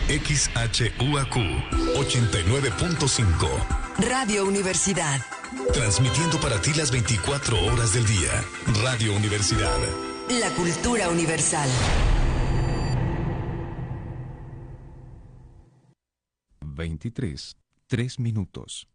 XHUAQ 89.5. Radio Universidad. Transmitiendo para ti las 24 horas del día. Radio Universidad. La cultura universal. 23, 3 minutos.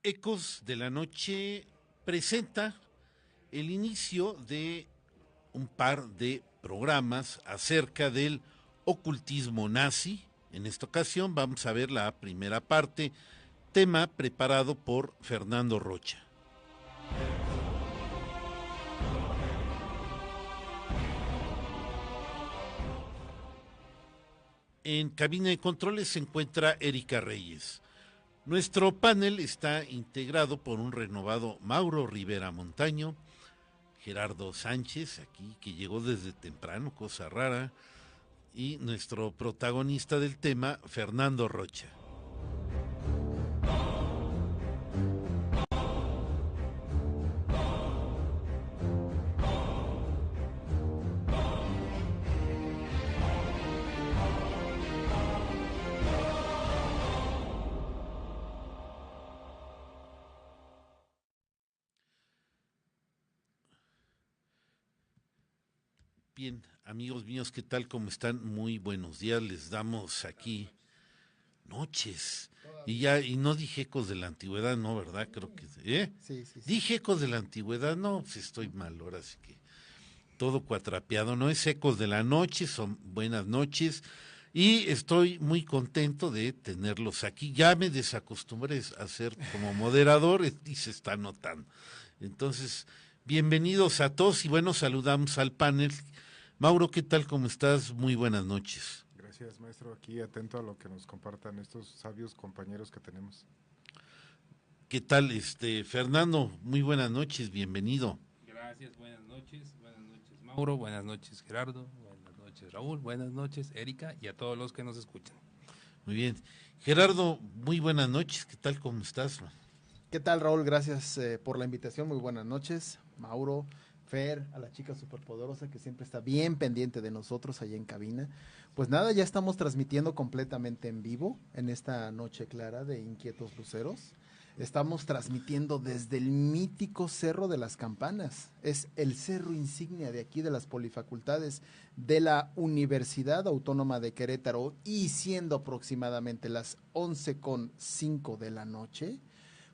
Ecos de la Noche presenta el inicio de un par de programas acerca del ocultismo nazi. En esta ocasión vamos a ver la primera parte, tema preparado por Fernando Rocha. En cabina de controles se encuentra Erika Reyes. Nuestro panel está integrado por un renovado Mauro Rivera Montaño, Gerardo Sánchez, aquí que llegó desde temprano, cosa rara, y nuestro protagonista del tema, Fernando Rocha. Bien, amigos míos, ¿qué tal? ¿Cómo están? Muy buenos días, les damos aquí noches. Y no dije ecos de la antigüedad, ¿no? ¿Verdad? Creo que... Sí. Dije ecos de la antigüedad, no, pues estoy mal, ahora sí que todo cuatrapeado, no es ecos de la noche, son buenas noches. Y estoy muy contento de tenerlos aquí. Ya me desacostumbré a ser como moderador y se está notando. Entonces, bienvenidos a todos y bueno, saludamos al panel. Mauro, ¿qué tal? ¿Cómo estás? Muy buenas noches. Gracias, maestro. Aquí atento a lo que nos compartan estos sabios compañeros que tenemos. ¿Qué tal, Fernando? Muy buenas noches, bienvenido. Gracias, buenas noches Mauro, buenas noches Gerardo, buenas noches Raúl, buenas noches Erika y a todos los que nos escuchan. Muy bien. Gerardo, muy buenas noches, ¿qué tal? ¿Cómo estás? ¿Qué tal, Raúl? Gracias por la invitación, muy buenas noches. Mauro, Fer, a la chica superpoderosa que siempre está bien pendiente de nosotros allá en cabina. Pues nada, ya estamos transmitiendo completamente en vivo en esta noche clara de Inquietos Luceros. Estamos transmitiendo desde el mítico Cerro de las Campanas. Es el cerro insignia de aquí de las Polifacultades de la Universidad Autónoma de Querétaro y siendo aproximadamente las 11:05 de la noche,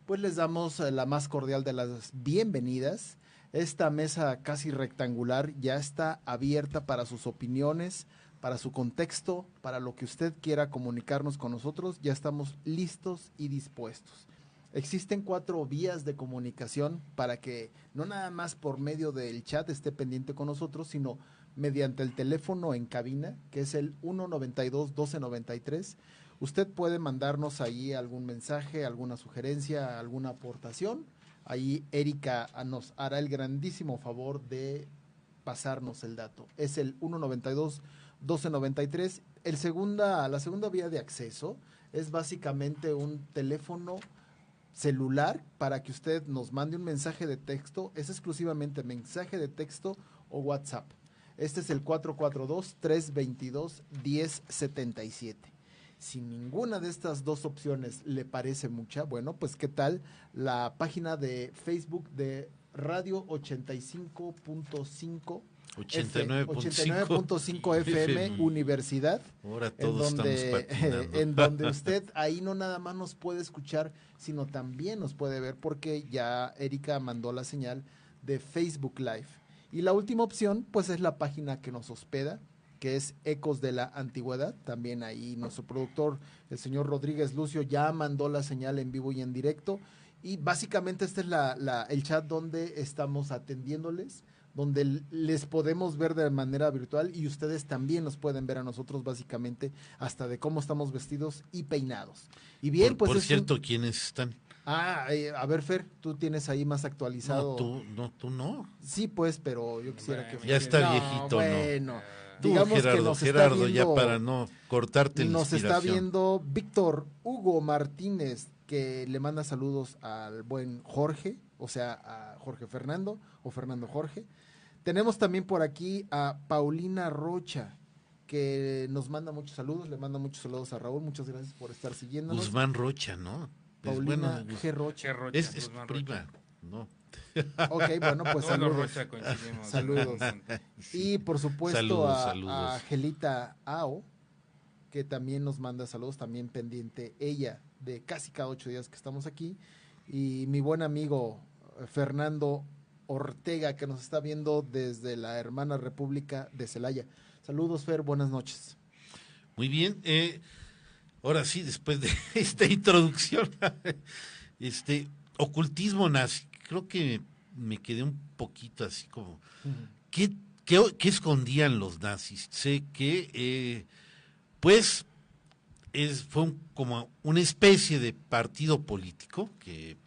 pues les damos la más cordial de las bienvenidas. Esta mesa casi rectangular ya está abierta para sus opiniones, para su contexto, para lo que usted quiera comunicarnos con nosotros. Ya estamos listos y dispuestos. Existen 4 vías de comunicación para que no nada más por medio del chat esté pendiente con nosotros, sino mediante el teléfono en cabina, que es el 192-1293. Usted puede mandarnos ahí algún mensaje, alguna sugerencia, alguna aportación. Ahí Erika nos hará el grandísimo favor de pasarnos el dato. Es el 192-1293. La segunda vía de acceso es básicamente un teléfono celular para que usted nos mande un mensaje de texto. Es exclusivamente mensaje de texto o WhatsApp. Este es el 442-322-1077. Si ninguna de estas dos opciones le parece mucha, bueno, pues qué tal la página de Facebook de Radio 85.5 89.5 FM Universidad, Ahora todos estamos patinando. en donde usted ahí no nada más nos puede escuchar, sino también nos puede ver, porque ya Erika mandó la señal de Facebook Live. Y la última opción, pues es la página que nos hospeda, que es Ecos de la Antigüedad. También ahí nuestro productor, el señor Rodríguez Lucio, ya mandó la señal en vivo y en directo. Y básicamente este es el chat donde estamos atendiéndoles, donde les podemos ver de manera virtual y ustedes también nos pueden ver a nosotros, básicamente hasta de cómo estamos vestidos y peinados. Y bien, Por cierto, ¿quiénes están? A ver, Fer, tú tienes ahí más actualizado. Tú no. Sí, pues, pero yo quisiera que... Ya está viejito, bueno, ¿no? digamos Gerardo, que nos está Gerardo, viendo, ya para no cortarte la nos inspiración. está viendo Víctor Hugo Martínez, que le manda saludos al buen Jorge, o sea, a Jorge Fernando o Fernando Jorge. Tenemos también por aquí a Paulina Rocha, que nos manda muchos saludos, le manda muchos saludos a Raúl, muchas gracias por estar siguiéndonos. Guzmán Rocha, ¿no? Paulina G. Rocha. Es prima, ¿no? Ok, bueno, pues saludos. Rocha coincidimos. Saludos. Y por supuesto Saludos. a Angelita Ao, que también nos manda saludos, también pendiente ella de casi cada 8 días que estamos aquí. Y mi buen amigo Fernando Ortega, que nos está viendo desde la hermana República de Celaya. Saludos, Fer, buenas noches. Muy bien, ahora sí, después de esta introducción, ocultismo nazi, creo que me quedé un poquito así como, ¿qué escondían los nazis? Sé que, fue como una especie de partido político que,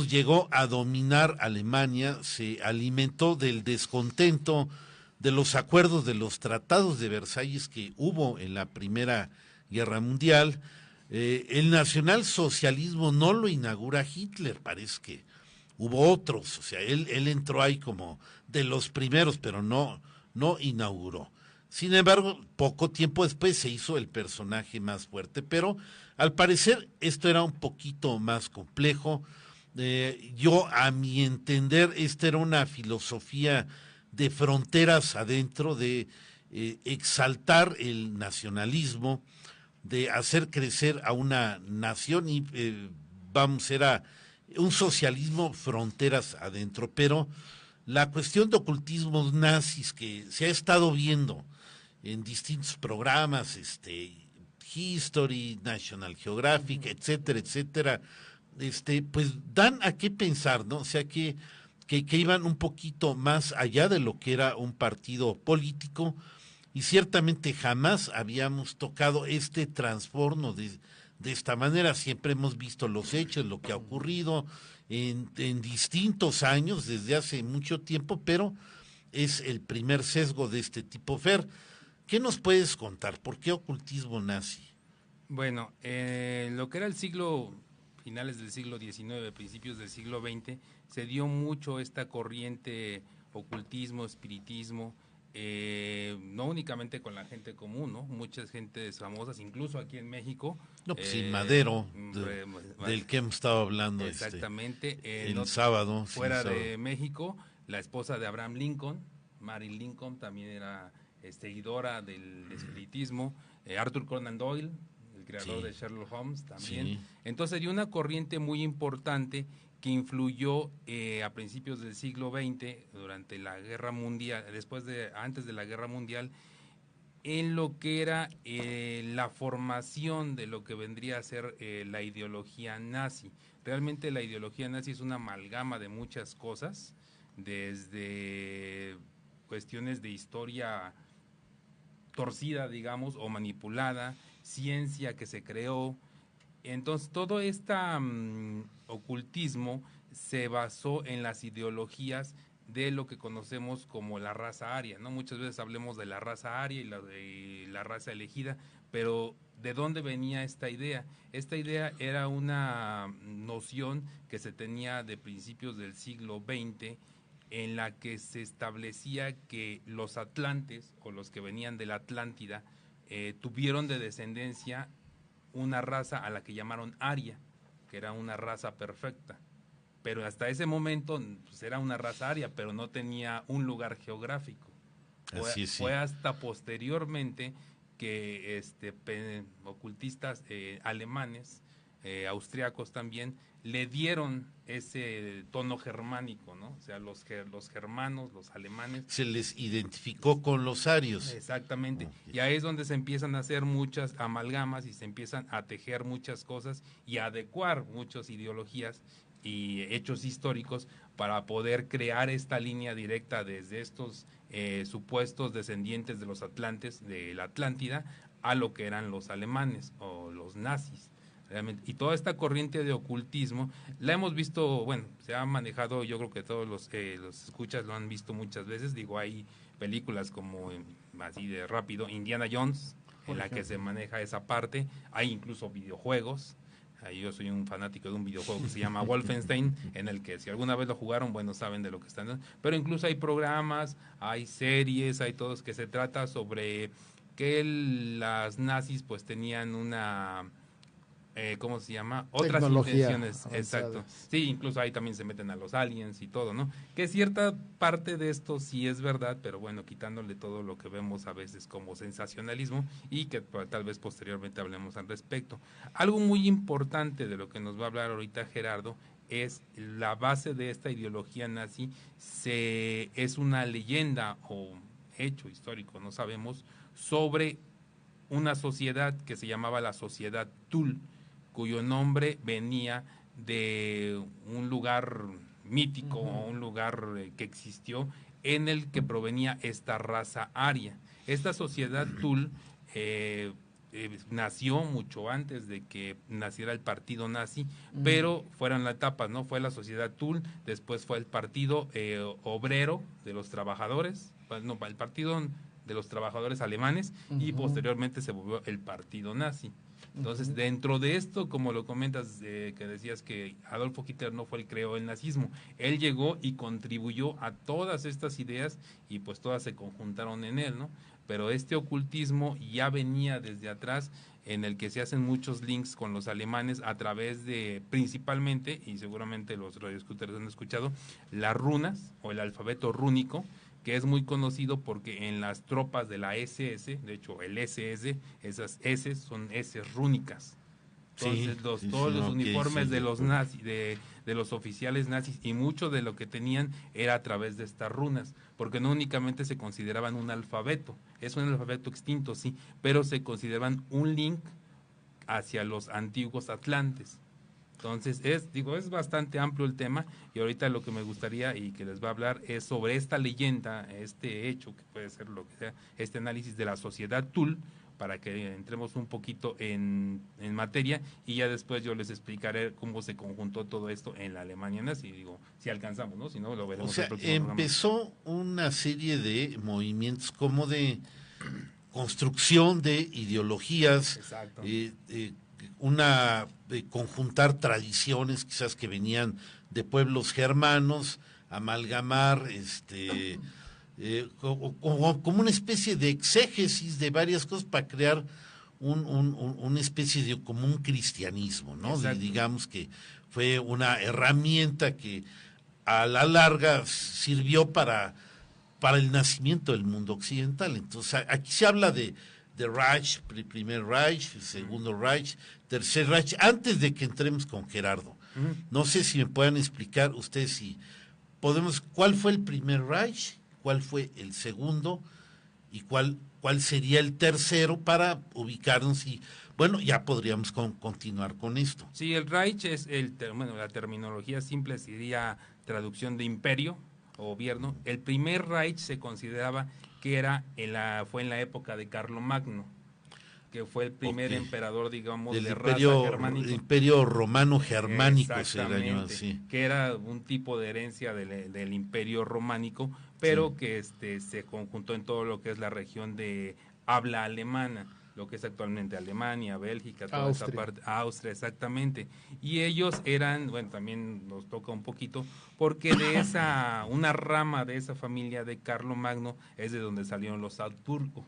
llegó a dominar Alemania, se alimentó del descontento de los acuerdos de los tratados de Versalles que hubo en la Primera Guerra Mundial. El nacionalsocialismo no lo inaugura Hitler, parece que hubo otros, o sea, él entró ahí como de los primeros, pero no inauguró. Sin embargo, poco tiempo después se hizo el personaje más fuerte, pero al parecer esto era un poquito más complejo. Yo, a mi entender, esta era una filosofía de fronteras adentro, de exaltar el nacionalismo, de hacer crecer a una nación y era un socialismo fronteras adentro. Pero la cuestión de ocultismos nazis que se ha estado viendo en distintos programas, History, National Geographic, etcétera, etcétera, pues dan a qué pensar, ¿no? O sea que iban un poquito más allá de lo que era un partido político, y ciertamente jamás habíamos tocado este trastorno de esta manera. Siempre hemos visto los hechos, lo que ha ocurrido en distintos años, desde hace mucho tiempo, pero es el primer sesgo de este tipo. Fer, ¿qué nos puedes contar? ¿Por qué ocultismo nazi? Bueno, lo que era el finales del siglo XIX, principios del siglo XX, se dio mucho esta corriente ocultismo, espiritismo, no únicamente con la gente común, ¿no? Muchas gentes famosas, incluso aquí en México. No, pues Madero, del que hemos estado hablando exactamente, el sábado. Fuera de México, la esposa de Abraham Lincoln, Mary Lincoln, también era seguidora del espiritismo. Arthur Conan Doyle, el creador de Sherlock Holmes, también. Sí. Entonces dio una corriente muy importante que influyó a principios del siglo XX, durante la Guerra Mundial, antes de la Guerra Mundial, en lo que era la formación de lo que vendría a ser la ideología nazi. Realmente la ideología nazi es una amalgama de muchas cosas, desde cuestiones de historia torcida, digamos, o manipulada, ciencia que se creó. Entonces, todo este ocultismo se basó en las ideologías de lo que conocemos como la raza aria, ¿no? Muchas veces hablemos de la raza aria y la raza elegida, pero ¿de dónde venía esta idea? Esta idea era una noción que se tenía de principios del siglo XX en la que se establecía que los atlantes, o los que venían de la Atlántida, tuvieron de descendencia una raza a la que llamaron aria, que era una raza perfecta. Pero hasta ese momento pues, era una raza aria, pero no tenía un lugar geográfico. Así es, sí. Fue hasta posteriormente que ocultistas alemanes, austriacos también, le dieron ese tono germánico, ¿no? O sea, los germanos, los alemanes. Se les identificó con los arios. Exactamente. Okay. Y ahí es donde se empiezan a hacer muchas amalgamas y se empiezan a tejer muchas cosas y a adecuar muchas ideologías y hechos históricos para poder crear esta línea directa desde estos supuestos descendientes de los atlantes, de la Atlántida, a lo que eran los alemanes o los nazis. Realmente. Y toda esta corriente de ocultismo la hemos visto, bueno, se ha manejado, yo creo que todos los escuchas lo han visto muchas veces. Digo, hay películas como, así de rápido, Indiana Jones, en la que se maneja esa parte. Hay incluso videojuegos. Yo soy un fanático de un videojuego que se llama Wolfenstein, en el que si alguna vez lo jugaron, bueno, saben de lo que están. Pero incluso hay programas, hay series, hay todos que se trata sobre que las nazis pues tenían una... ¿cómo se llama? Otras intenciones, avanzada. Exacto. Sí, incluso ahí también se meten a los aliens y todo, ¿no? Que cierta parte de esto sí es verdad, pero bueno, quitándole todo lo que vemos a veces como sensacionalismo y que tal vez posteriormente hablemos al respecto. Algo muy importante de lo que nos va a hablar ahorita Gerardo es la base de esta ideología nazi, es una leyenda o hecho histórico, no sabemos, sobre una sociedad que se llamaba la Sociedad Thule, cuyo nombre venía de un lugar mítico, o un lugar que existió, en el que provenía esta raza aria. Esta Sociedad Thule nació mucho antes de que naciera el partido nazi, pero fueron las etapas, ¿no? Fue la Sociedad Thule, después fue el Partido Obrero de los Trabajadores, no, el Partido de los Trabajadores Alemanes, y posteriormente se volvió el Partido Nazi. Entonces, dentro de esto, como lo comentas, que decías que Adolfo Hitler no fue el que creó el nazismo, él llegó y contribuyó a todas estas ideas y pues todas se conjuntaron en él, ¿no? Pero este ocultismo ya venía desde atrás, en el que se hacen muchos links con los alemanes a través de, principalmente, y seguramente los radioescuchadores han escuchado, las runas o el alfabeto rúnico, que es muy conocido porque en las tropas de la SS, de hecho el SS, esas S son S rúnicas. Entonces todos los uniformes de los nazis, de los oficiales nazis, y mucho de lo que tenían era a través de estas runas, porque no únicamente se consideraban un alfabeto, es un alfabeto extinto, sí, pero se consideraban un link hacia los antiguos atlantes. Entonces, es bastante amplio el tema, y ahorita lo que me gustaría y que les va a hablar es sobre esta leyenda, este hecho, que puede ser lo que sea, este análisis de la Sociedad Thule, para que entremos un poquito en materia, y ya después yo les explicaré cómo se conjuntó todo esto en la Alemania nazi, digo, si alcanzamos, ¿no? Si no, lo veremos. O sea, en el próximo empezó una serie de movimientos como de construcción de ideologías, Exacto. Conjuntar tradiciones quizás que venían de pueblos germanos, amalgamar como una especie de exégesis de varias cosas para crear una especie de como un cristianismo, ¿no? Digamos que fue una herramienta que a la larga sirvió para el nacimiento del mundo occidental. Entonces aquí se habla de Reich, primer Reich, segundo Reich, tercer Reich, antes de que entremos con Gerardo. No sé si me puedan explicar ustedes si podemos, ¿cuál fue el primer Reich? ¿Cuál fue el segundo? ¿Y cuál sería el tercero para ubicarnos? Y bueno, ya podríamos continuar con esto. Sí, el Reich es la terminología simple sería traducción de imperio o gobierno. El primer Reich se consideraba que fue en la época de Carlomagno, que fue el primer emperador, digamos, del de imperio, raza germánica. Imperio romano germánico, así. Que era un tipo de herencia del imperio románico, pero que se conjuntó en todo lo que es la región de habla alemana. lo que es actualmente Alemania, Bélgica, toda esa Austria. parte, Austria, exactamente. Y ellos eran, bueno, también nos toca un poquito, porque de una rama de esa familia de Carlomagno es de donde salieron los Habsburgo.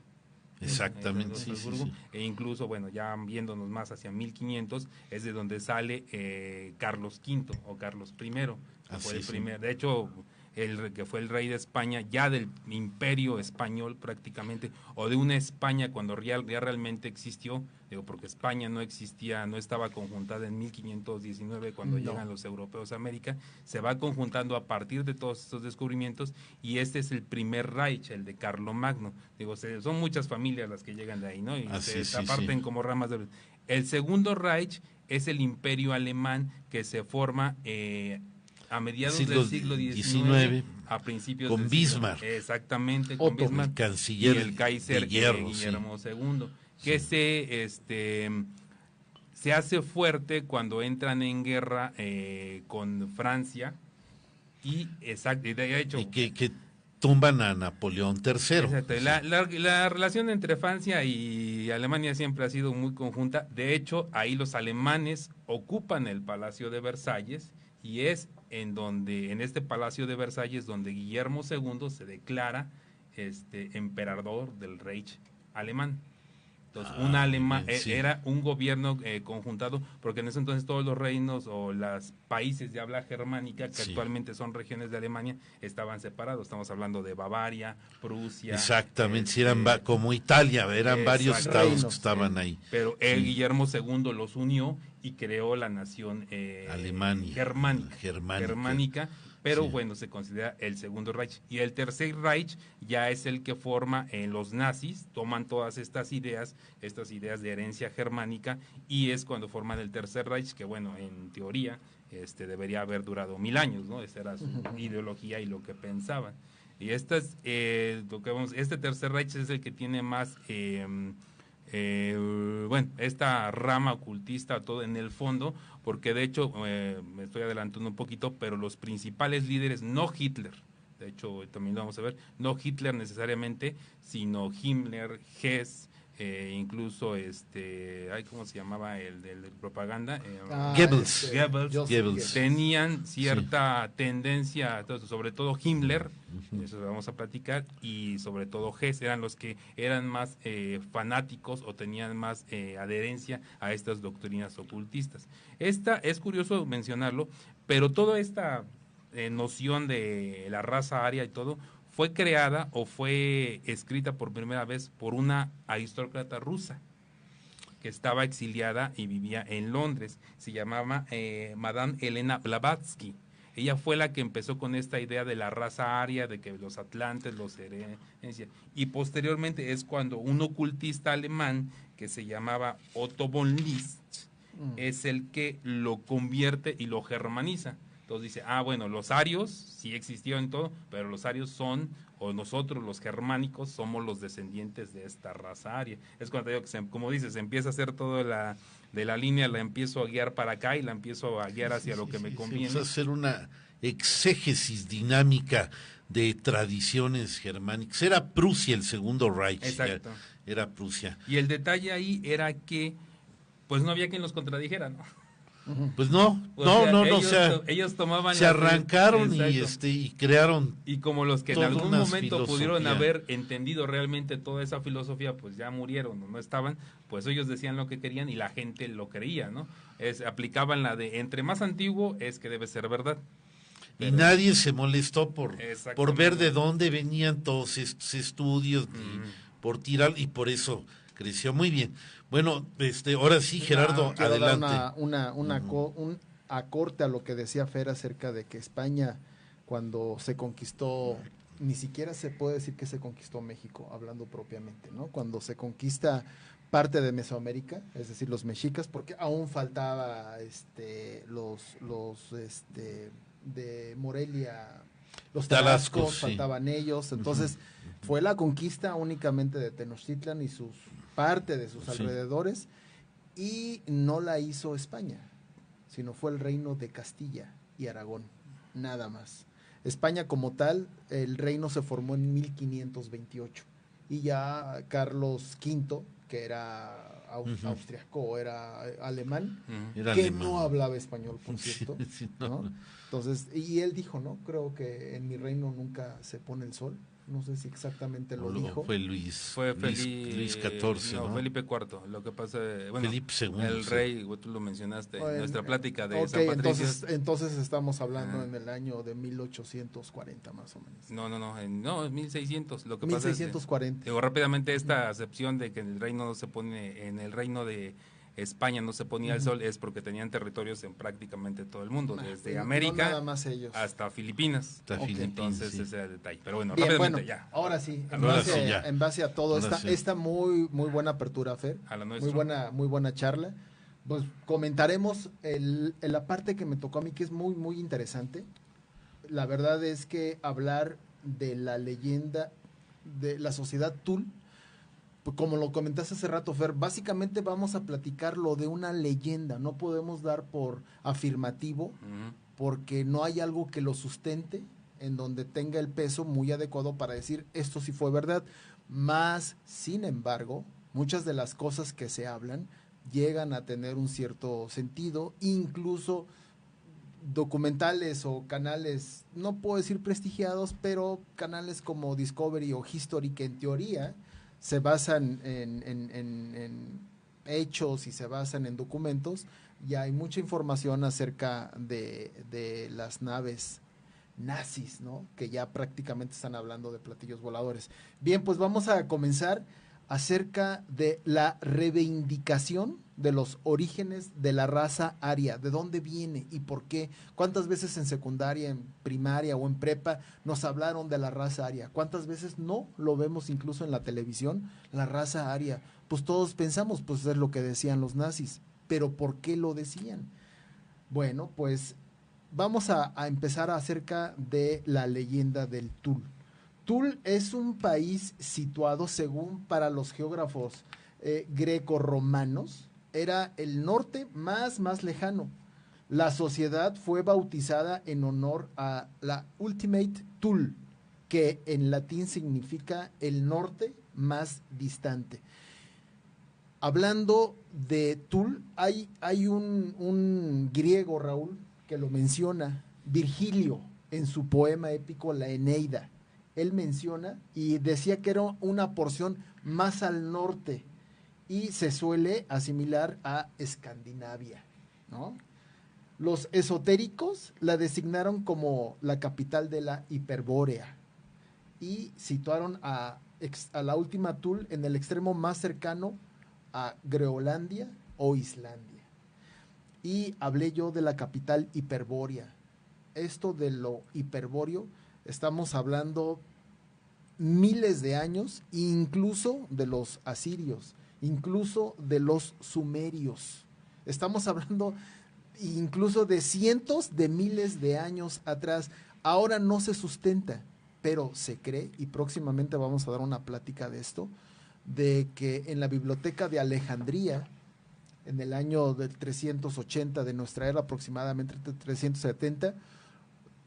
Exactamente, Los sí, sí, Habsburgo. sí. E incluso, bueno, ya viéndonos más hacia 1500, es de donde sale Carlos V o Carlos I, que fue el sí. primer, de hecho, que fue el rey de España, ya del imperio español prácticamente, o de una España cuando ya realmente existió, digo, porque España no existía, no estaba conjuntada en 1519 cuando llegan los europeos a América, se va conjuntando a partir de todos estos descubrimientos, y este es el primer Reich, el de Carlomagno. Digo, son muchas familias las que llegan de ahí, ¿no? Y se aparten como ramas de... El segundo Reich es el imperio alemán que se forma a mediados del siglo XIX, a principios con del Bismarck. siglo, exactamente, Otto, con Bismarck, el canciller y el Kaiser de hierro, Guillermo II, que se hace fuerte cuando entran en guerra con Francia, y de hecho... Y que tumban a Napoleón III. Exacto. La relación entre Francia y Alemania siempre ha sido muy conjunta. De hecho, ahí los alemanes ocupan el Palacio de Versalles, y es en este Palacio de Versalles donde Guillermo II se declara emperador del Reich alemán. Entonces, sí. era un gobierno conjuntado, porque en ese entonces todos los reinos o los países de habla germánica, que actualmente son regiones de Alemania, estaban separados. Estamos hablando de Bavaria, Prusia. Exactamente, si eran como Italia, eran varios estados que estaban ahí. Pero Guillermo II los unió y creó la nación Alemania, germánica. Pero bueno, se considera el segundo Reich. Y el tercer Reich ya es el que forma los nazis, toman todas estas ideas de herencia germánica, y es cuando forman el tercer Reich, que bueno, en teoría debería haber durado 1000 años, ¿no? Esa era su ideología y lo que pensaban. Y este tercer Reich es el que tiene más... esta rama ocultista todo en el fondo, porque de hecho me estoy adelantando un poquito, pero los principales líderes, no Hitler, de hecho también lo vamos a ver, no Hitler necesariamente, sino Himmler, Hess, incluso ¿cómo se llamaba el de propaganda? Goebbels. Tenían cierta tendencia, sobre todo Himmler, eso lo vamos a platicar, y sobre todo Hess, eran los que eran más fanáticos o tenían más adherencia a estas doctrinas ocultistas. Es curioso mencionarlo, pero toda esta noción de la raza aria y todo fue creada o fue escrita por primera vez por una aristócrata rusa que estaba exiliada y vivía en Londres. Se llamaba Madame Elena Blavatsky. Ella fue la que empezó con esta idea de la raza aria, de que los atlantes, los herencia. Y posteriormente es cuando un ocultista alemán que se llamaba Otto von List es el que lo convierte y lo germaniza. Entonces dice, bueno, los arios sí existieron en todo, pero los arios son, o nosotros los germánicos, somos los descendientes de esta raza aria. Es cuando digo que, como dices, se empieza a hacer todo de la línea, la empiezo a guiar para acá y la empiezo a guiar hacia lo que me conviene. Vamos a hacer una exégesis dinámica de tradiciones germánicas. Era Prusia el segundo Reich. Exacto. Era Prusia. Y el detalle ahí era que, pues no había quien los contradijera, ¿no? Pues no, ellos tomaban se arrancaron y crearon, y como los que en algún momento pudieron filosofía. haber entendido realmente toda esa filosofía, pues ya murieron, no estaban, pues ellos decían lo que querían y la gente lo creía, ¿no? Aplicaban la de entre más antiguo es que debe ser verdad. Y nadie se molestó por ver de dónde venían todos estos estudios, por tirar, y por eso creció muy bien. Bueno, ahora sí, Gerardo, quiero adelante. Dar un acorte a lo que decía Fer acerca de que España, cuando se conquistó, ni siquiera se puede decir que se conquistó México, hablando propiamente, ¿no? Cuando se conquista parte de Mesoamérica, es decir, los mexicas, porque aún faltaba los de Morelia, los tarascos, faltaban ellos, entonces fue la conquista únicamente de Tenochtitlan y parte de sus alrededores, y no la hizo España, sino fue el reino de Castilla y Aragón, nada más. España como tal, el reino se formó en 1528, y ya Carlos V, que era austriaco, era alemán, Era que alemán. no hablaba español, por cierto. Sí, no. ¿no? Entonces, y él dijo, ¿no? Creo que en mi reino nunca se pone el sol. No sé si exactamente lo dijo. Fue Luis. Fue Luis XIV, ¿no? Felipe IV. Lo que pasa, bueno, Felipe II, el sí. rey, tú lo mencionaste en nuestra plática de Ok, San Patricio. entonces estamos hablando en el año de 1840 más o menos. No, es 1600. Lo que pasa 1640. digo rápidamente, esta acepción de que en el reino no se pone, en el reino de España no se ponía el sol, es porque tenían territorios en prácticamente todo el mundo, desde no América nada más ellos. hasta Filipinas. Hasta Filipinas, Entonces sí. ese era el detalle. Pero bueno, Bien, rápidamente bueno, ya. ahora sí, Ahora sí, ya. en base a todo, Ahora sí. esta muy buena apertura, Fer. A la nuestra. Muy buena charla. Pues comentaremos la parte que me tocó a mí, que es muy interesante. La verdad es que hablar de la leyenda de la sociedad Tul, pues como lo comentaste hace rato, Fer, básicamente vamos a platicar lo de una leyenda. No podemos dar por afirmativo, Ujú. porque no hay algo que lo sustente en donde tenga el peso muy adecuado para decir esto sí fue verdad. Más, sin embargo, muchas de las cosas que se hablan llegan a tener un cierto sentido, incluso documentales o canales, no puedo decir prestigiados, pero canales como Discovery o History, que en teoría se basan en hechos y se basan en documentos, y hay mucha información acerca de las naves nazis, ¿no? Que ya prácticamente están hablando de platillos voladores. Bien, pues vamos a comenzar acerca de la reivindicación de los orígenes de la raza aria, de dónde viene y por qué. ¿Cuántas veces en secundaria, en primaria o en prepa nos hablaron de la raza aria? ¿Cuántas veces no lo vemos incluso en la televisión? La raza aria. Pues todos pensamos, pues es lo que decían los nazis. ¿Pero por qué lo decían? Bueno, pues vamos a empezar acerca de la leyenda del Tul. Tul es un país situado, según para los geógrafos greco-romanos, era el norte más lejano. La sociedad fue bautizada en honor a la Ultimate Tul, que en latín significa el norte más distante. Hablando de Tul, hay un griego, Raúl, que lo menciona, Virgilio, en su poema épico La Eneida. Él menciona y decía que era una porción más al norte y se suele asimilar a Escandinavia, ¿no? Los esotéricos la designaron como la capital de la Hiperbórea y situaron a la última Tul en el extremo más cercano a Groenlandia o Islandia. Y hablé yo de la capital hiperbórea. Esto de lo hiperbóreo, estamos hablando miles de años, incluso de los asirios, incluso de los sumerios. Estamos hablando incluso de cientos de miles de años atrás. Ahora no se sustenta, pero se cree, y próximamente vamos a dar una plática de esto, de que en la biblioteca de Alejandría, en el año del 380 de nuestra era, aproximadamente 370,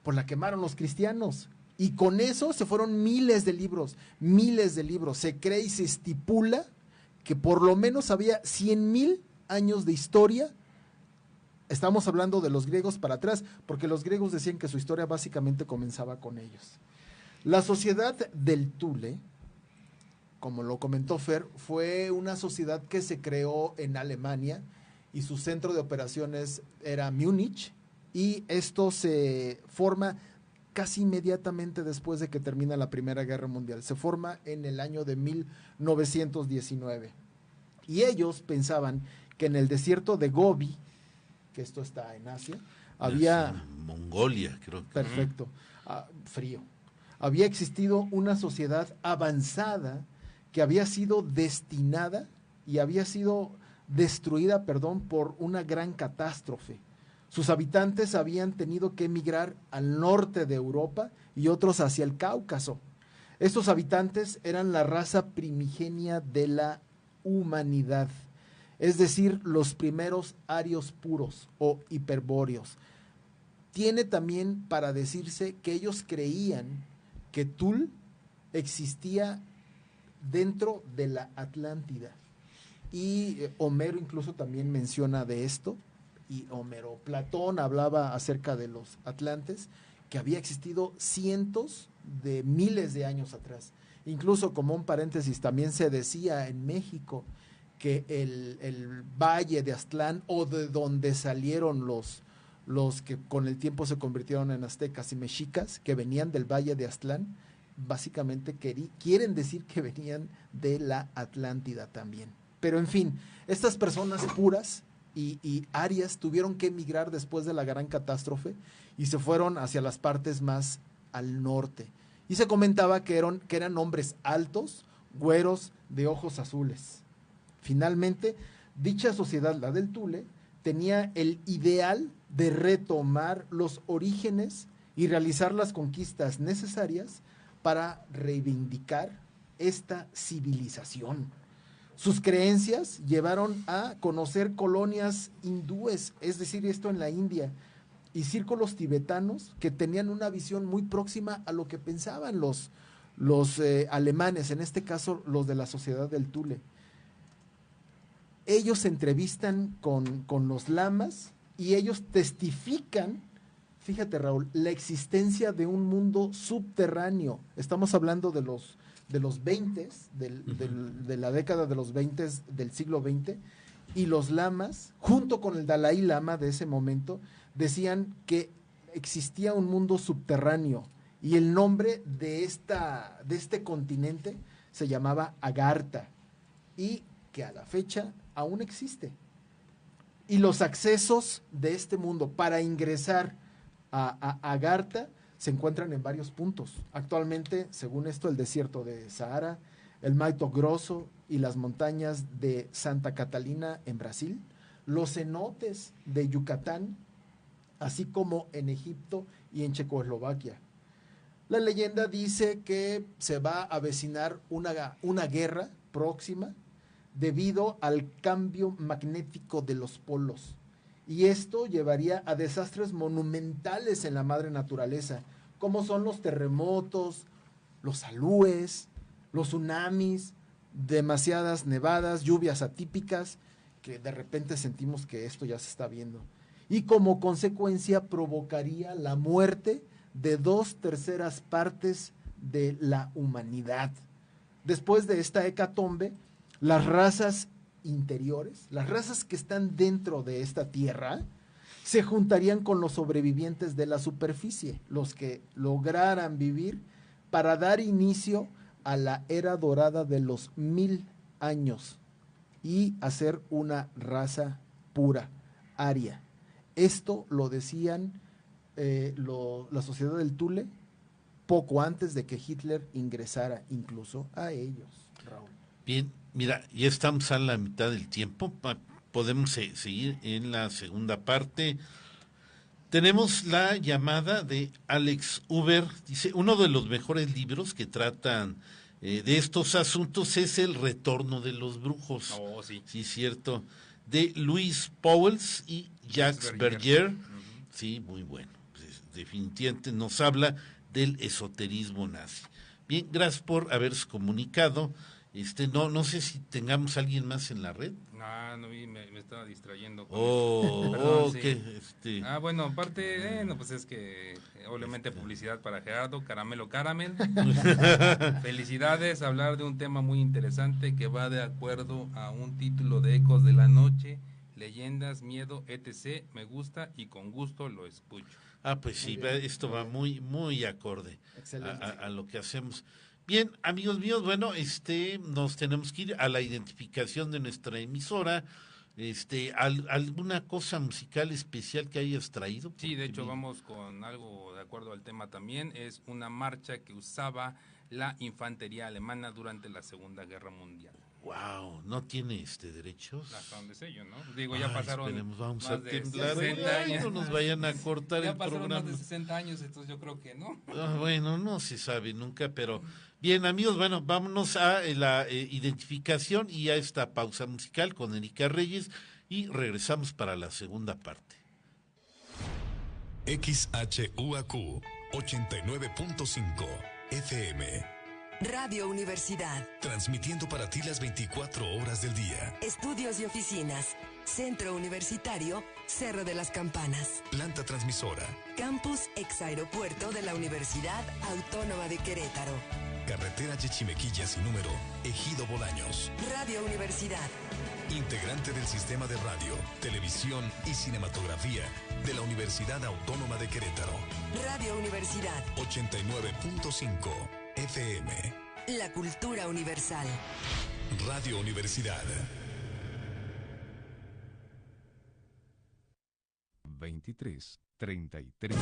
pues la quemaron los cristianos. Y con eso se fueron miles de libros. Se cree y se estipula que por lo menos había 100,000 años de historia. Estamos hablando de los griegos para atrás, porque los griegos decían que su historia básicamente comenzaba con ellos. La sociedad del Thule, como lo comentó Fer, fue una sociedad que se creó en Alemania y su centro de operaciones era Múnich, y esto se forma casi inmediatamente después de que termina la Primera Guerra Mundial. Se forma en el año de 1919. Y ellos pensaban que en el desierto de Gobi, que esto está en Asia, había... Mongolia, creo que. Perfecto. Frío. Había existido una sociedad avanzada que había sido destinada y había sido destruida, por una gran catástrofe. Sus habitantes habían tenido que emigrar al norte de Europa y otros hacia el Cáucaso. Estos habitantes eran la raza primigenia de la humanidad, es decir, los primeros arios puros o hiperbóreos. Tiene también para decirse que ellos creían que Tul existía dentro de la Atlántida. Y Homero incluso también menciona de esto, y Platón hablaba acerca de los atlantes, que había existido cientos de miles de años atrás. Incluso, como un paréntesis, también se decía en México que el valle de Aztlán, o de donde salieron los que con el tiempo se convirtieron en aztecas y mexicas, que venían del valle de Aztlán, básicamente quieren decir que venían de la Atlántida también. Pero en fin, estas personas puras y arias tuvieron que emigrar después de la gran catástrofe y se fueron hacia las partes más al norte. Y se comentaba que eran hombres altos, güeros, de ojos azules. Finalmente, dicha sociedad, la del Thule, tenía el ideal de retomar los orígenes y realizar las conquistas necesarias para reivindicar esta civilización. Sus creencias llevaron a conocer colonias hindúes, es decir, esto en la India, y círculos tibetanos que tenían una visión muy próxima a lo que pensaban los alemanes, en este caso los de la sociedad del Thule. Ellos se entrevistan con los lamas y ellos testifican, fíjate Raúl, la existencia de un mundo subterráneo. Estamos hablando de los 20, de la década de los 20 del siglo XX, y los lamas, junto con el Dalai Lama de ese momento, decían que existía un mundo subterráneo y el nombre de este continente se llamaba Agartha, y que a la fecha aún existe. Y los accesos de este mundo para ingresar a Agartha se encuentran en varios puntos. Actualmente, según esto, el desierto de Sahara, el Mato Grosso y las montañas de Santa Catalina en Brasil, los cenotes de Yucatán, así como en Egipto y en Checoslovaquia. La leyenda dice que se va a avecinar una guerra próxima debido al cambio magnético de los polos. Y esto llevaría a desastres monumentales en la madre naturaleza, como son los terremotos, los alúes, los tsunamis, demasiadas nevadas, lluvias atípicas, que de repente sentimos que esto ya se está viendo. Y como consecuencia provocaría la muerte de 2/3 partes de la humanidad. Después de esta hecatombe, las razas interiores, las razas que están dentro de esta tierra, se juntarían con los sobrevivientes de la superficie, los que lograran vivir, para dar inicio a la era dorada de los 1000 años y hacer una raza pura, aria. Esto lo decían la sociedad del Thule poco antes de que Hitler ingresara incluso a ellos, Raúl. Bien, mira, ya estamos a la mitad del tiempo, podemos seguir en la segunda parte. Tenemos la llamada de Alex Uber, dice, uno de los mejores libros que tratan de estos asuntos es El retorno de los brujos. Oh, sí. Sí, cierto. De Luis Pauwels y Jacques Berger. Uh-huh. Sí, muy bueno. Pues, definitivamente nos habla del esoterismo nazi. Bien, gracias por haberse comunicado. No sé si tengamos a alguien más en la red. No vi, me estaba distrayendo. Perdón, sí. Bueno, aparte, pues es que obviamente publicidad para Gerardo, Caramelo Caramel. Felicidades, hablar de un tema muy interesante que va de acuerdo a un título de Ecos de la Noche, Leyendas, Miedo, etc. Me gusta y con gusto lo escucho. Pues sí, esto va muy, muy acorde a lo que hacemos. Bien, amigos míos, bueno, nos tenemos que ir a la identificación de nuestra emisora. ¿Alguna cosa musical especial que hayas traído? Sí, de hecho vamos con algo de acuerdo al tema también. Es una marcha que usaba la infantería alemana durante la Segunda Guerra Mundial. Wow, ¿no tiene derechos? Hasta donde sé yo, ¿no? Digo, ya pasaron vamos más a de temblar. 60 años. No nos vayan a cortar el programa. Ya pasaron más de 60 años, entonces yo creo que no. Bueno, no se sabe nunca, pero bien, amigos, bueno, vámonos a la identificación y a esta pausa musical con Erika Reyes y regresamos para la segunda parte. XHUAQ 89.5 FM Radio Universidad. Transmitiendo para ti las 24 horas del día. Estudios y oficinas. Centro Universitario, Cerro de las Campanas. Planta transmisora. Campus ex aeropuerto de la Universidad Autónoma de Querétaro. Carretera Chichimequilla sin número, Ejido Bolaños. Radio Universidad. Integrante del sistema de radio, televisión y cinematografía de la Universidad Autónoma de Querétaro. Radio Universidad. 89.5 FM. La cultura universal. Radio Universidad. 23:33.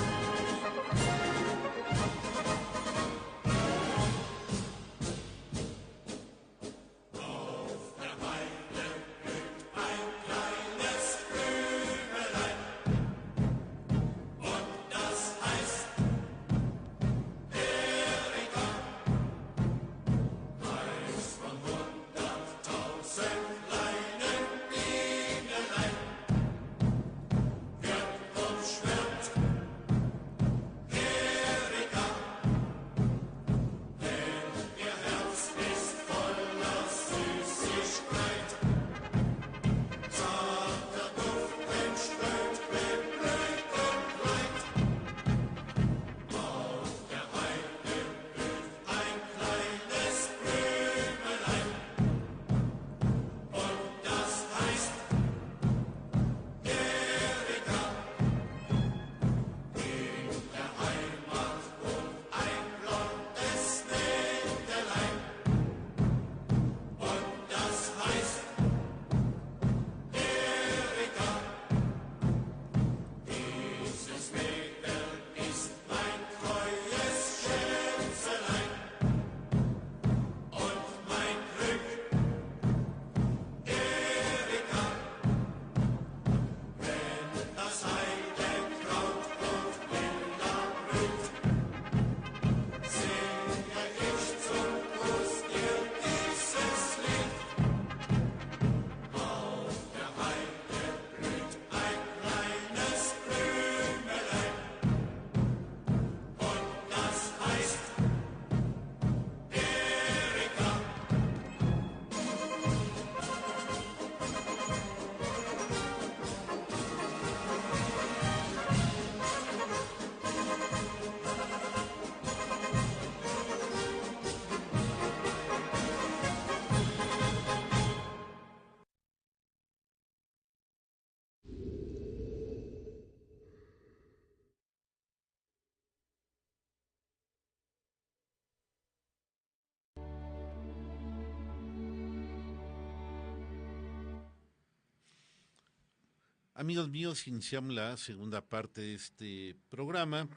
Amigos míos, iniciamos la segunda parte de este programa.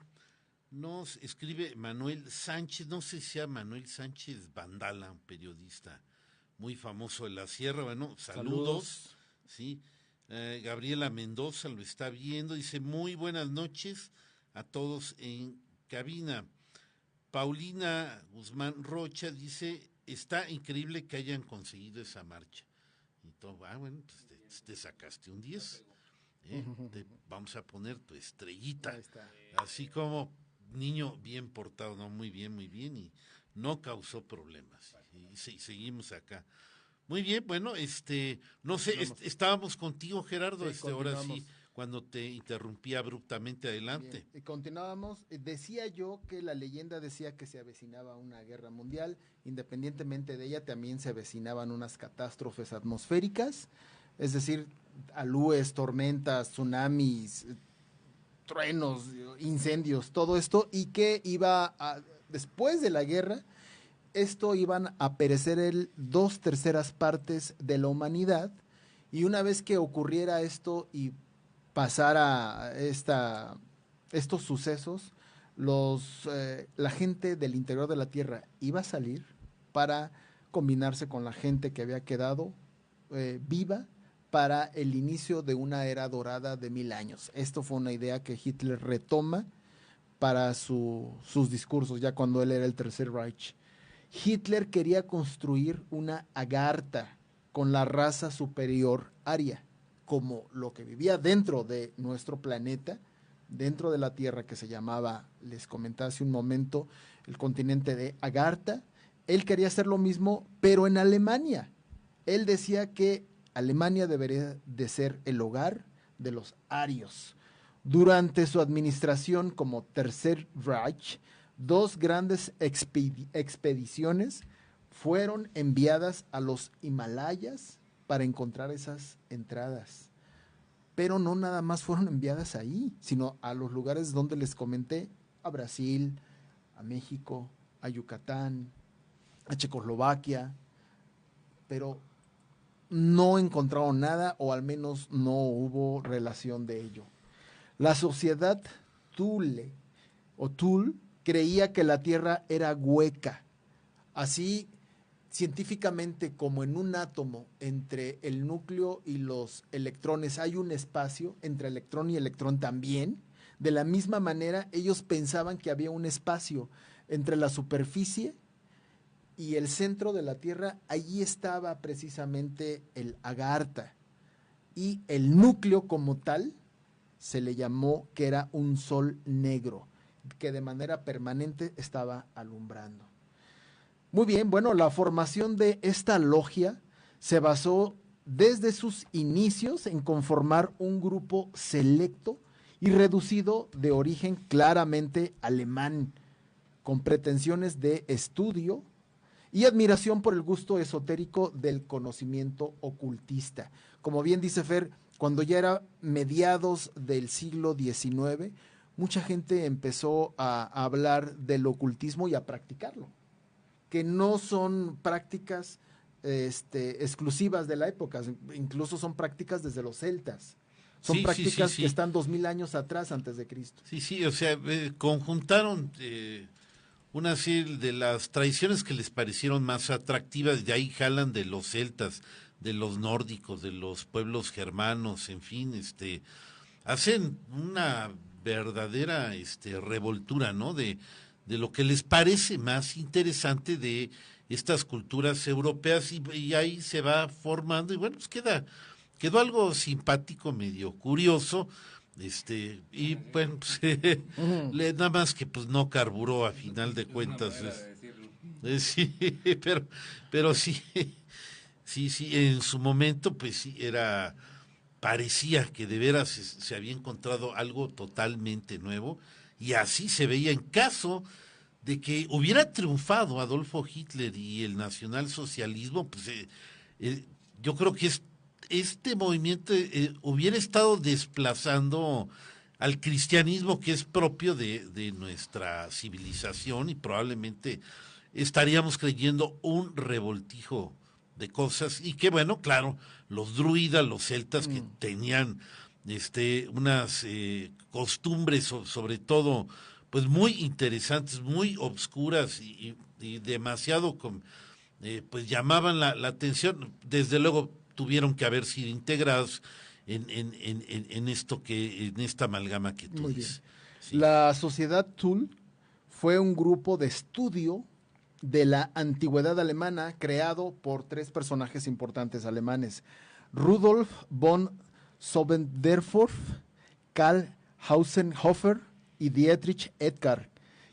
Nos escribe Manuel Sánchez, no sé si sea Manuel Sánchez Vandala, un periodista muy famoso de la Sierra. Bueno, saludos. Sí, Gabriela Mendoza lo está viendo, dice muy buenas noches a todos en cabina. Paulina Guzmán Rocha dice, está increíble que hayan conseguido esa marcha. Y todo, bueno, pues te sacaste un 10. Te vamos a poner tu estrellita, así como niño bien portado, no, muy bien, y no causó problemas, y seguimos acá. Muy bien, bueno, no sé, estábamos contigo, Gerardo, ahora sí, cuando te interrumpí abruptamente, adelante. Bien, continuábamos, decía yo que la leyenda decía que se avecinaba una guerra mundial, independientemente de ella también se avecinaban unas catástrofes atmosféricas, es decir, alúes, tormentas, tsunamis, truenos, incendios, todo esto, y que después de la guerra, esto iban a perecer 2/3 partes de la humanidad, y una vez que ocurriera esto y pasara estos sucesos, la gente del interior de la Tierra iba a salir para combinarse con la gente que había quedado viva para el inicio de una era dorada de 1000 años. Esto fue una idea que Hitler retoma para sus discursos, ya cuando él era el Tercer Reich. Hitler quería construir una Agartha con la raza superior aria, como lo que vivía dentro de nuestro planeta, dentro de la Tierra, que se llamaba, les comenté hace un momento, el continente de Agartha, él quería hacer lo mismo, pero en Alemania. Él decía que Alemania debería de ser el hogar de los arios. Durante su administración como Tercer Reich, 2 grandes expediciones fueron enviadas a los Himalayas para encontrar esas entradas. Pero no nada más fueron enviadas ahí, sino a los lugares donde les comenté, a Brasil, a México, a Yucatán, a Checoslovaquia, pero no encontraron nada, o al menos no hubo relación de ello. La sociedad Thule o Thule creía que la Tierra era hueca. Así, científicamente, como en un átomo entre el núcleo y los electrones hay un espacio, entre electrón y electrón también, de la misma manera ellos pensaban que había un espacio entre la superficie y el centro de la Tierra. Allí estaba precisamente el Agartha, y el núcleo como tal se le llamó que era un sol negro, que de manera permanente estaba alumbrando. Muy bien, bueno, la formación de esta logia se basó desde sus inicios en conformar un grupo selecto y reducido de origen claramente alemán, con pretensiones de estudio y admiración por el gusto esotérico del conocimiento ocultista. Como bien dice Fer, cuando ya era mediados del siglo XIX, mucha gente empezó a hablar del ocultismo y a practicarlo, que no son prácticas exclusivas de la época, incluso son prácticas desde los celtas. Son prácticas que están 2000 años atrás antes de Cristo. Sí, o sea, conjuntaron una serie de las tradiciones que les parecieron más atractivas, de ahí jalan de los celtas, de los nórdicos, de los pueblos germanos, en fin, hacen una verdadera revoltura, ¿no? De lo que les parece más interesante de estas culturas europeas, y ahí se va formando, y bueno, pues quedó algo simpático, medio curioso, y bueno, pues, nada más que pues no carburó a final de cuentas. Sí, pero sí, en su momento pues sí parecía que de veras se había encontrado algo totalmente nuevo, y así se veía en caso de que hubiera triunfado Adolfo Hitler y el nacionalsocialismo. Pues yo creo que este movimiento hubiera estado desplazando al cristianismo, que es propio de nuestra civilización, y probablemente estaríamos creyendo un revoltijo de cosas, y que bueno, claro, los druidas, los celtas, que tenían unas costumbres, sobre todo, pues muy interesantes, muy obscuras, y demasiado pues llamaban la atención. Desde luego tuvieron que haber sido integrados en esta amalgama que tú dices. Sí. La sociedad Thule fue un grupo de estudio de la antigüedad alemana creado por 3 personajes importantes alemanes: Rudolf von Sobendorf, Karl Hausenhofer y Dietrich Eckart,